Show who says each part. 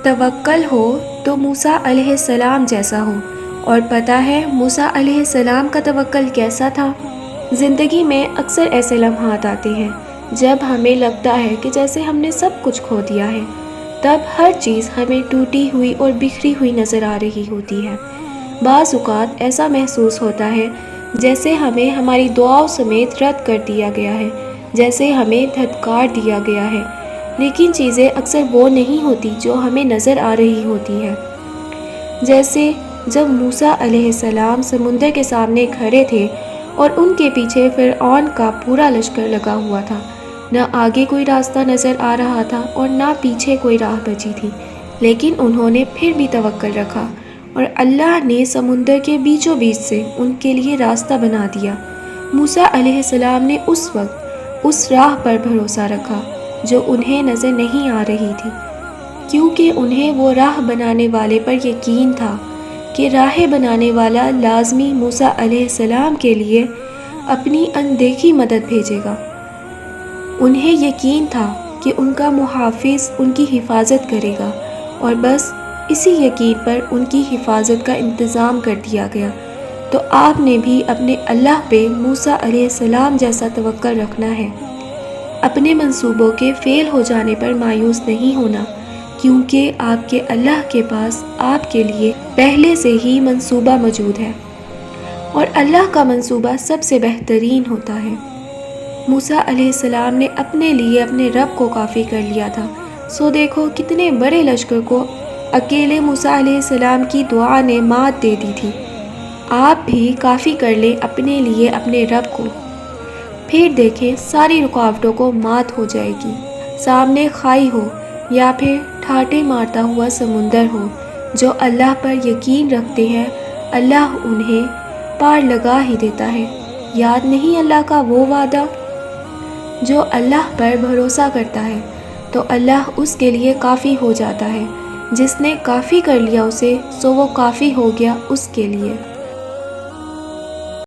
Speaker 1: توکل ہو تو موسیٰ علیہ السلام جیسا ہو۔ اور پتہ ہے موسیٰ علیہ السلام کا توکل کیسا تھا؟ زندگی میں اکثر ایسے لمحات آتے ہیں جب ہمیں لگتا ہے کہ جیسے ہم نے سب کچھ کھو دیا ہے، تب ہر چیز ہمیں ٹوٹی ہوئی اور بکھری ہوئی نظر آ رہی ہوتی ہے۔ بعض اوقات ایسا محسوس ہوتا ہے جیسے ہمیں ہماری دعاؤں سمیت رد کر دیا گیا ہے، جیسے ہمیں دھتکار دیا گیا ہے، لیکن چیزیں اکثر وہ نہیں ہوتی جو ہمیں نظر آ رہی ہوتی ہیں۔ جیسے جب موسیٰ علیہ السلام سمندر کے سامنے کھڑے تھے اور ان کے پیچھے فرعون کا پورا لشکر لگا ہوا تھا، نہ آگے کوئی راستہ نظر آ رہا تھا اور نہ پیچھے کوئی راہ بچی تھی، لیکن انہوں نے پھر بھی توکل رکھا اور اللہ نے سمندر کے بیچوں بیچ سے ان کے لیے راستہ بنا دیا۔ موسیٰ علیہ السلام نے اس وقت اس راہ پر بھروسہ رکھا جو انہیں نظر نہیں آ رہی تھی، کیونکہ انہیں وہ راہ بنانے والے پر یقین تھا کہ راہ بنانے والا لازمی موسیٰ علیہ السلام کے لیے اپنی اندیکھی مدد بھیجے گا۔ انہیں یقین تھا کہ ان کا محافظ ان کی حفاظت کرے گا، اور بس اسی یقین پر ان کی حفاظت کا انتظام کر دیا گیا۔ تو آپ نے بھی اپنے اللہ پہ موسیٰ علیہ السلام جیسا توکل رکھنا ہے۔ اپنے منصوبوں کے فیل ہو جانے پر مایوس نہیں ہونا، کیونکہ آپ کے اللہ کے پاس آپ کے لیے پہلے سے ہی منصوبہ موجود ہے، اور اللہ کا منصوبہ سب سے بہترین ہوتا ہے۔ موسیٰ علیہ السلام نے اپنے لیے اپنے رب کو کافی کر لیا تھا، سو دیکھو کتنے بڑے لشکر کو اکیلے موسیٰ علیہ السلام کی دعا نے مات دے دی تھی۔ آپ بھی کافی کر لیں اپنے لیے اپنے رب کو، پھر دیکھیں ساری رکاوٹوں کو مات ہو جائے گی۔ سامنے کھائی ہو یا پھر ٹھاٹے مارتا ہوا سمندر ہو، جو اللہ پر یقین رکھتے ہیں اللہ انہیں پار لگا ہی دیتا ہے۔ یاد نہیں اللہ کا وہ وعدہ؟ جو اللہ پر بھروسہ کرتا ہے تو اللہ اس کے لیے کافی ہو جاتا ہے، جس نے کافی کر لیا اسے سو وہ کافی ہو گیا اس کے لیے۔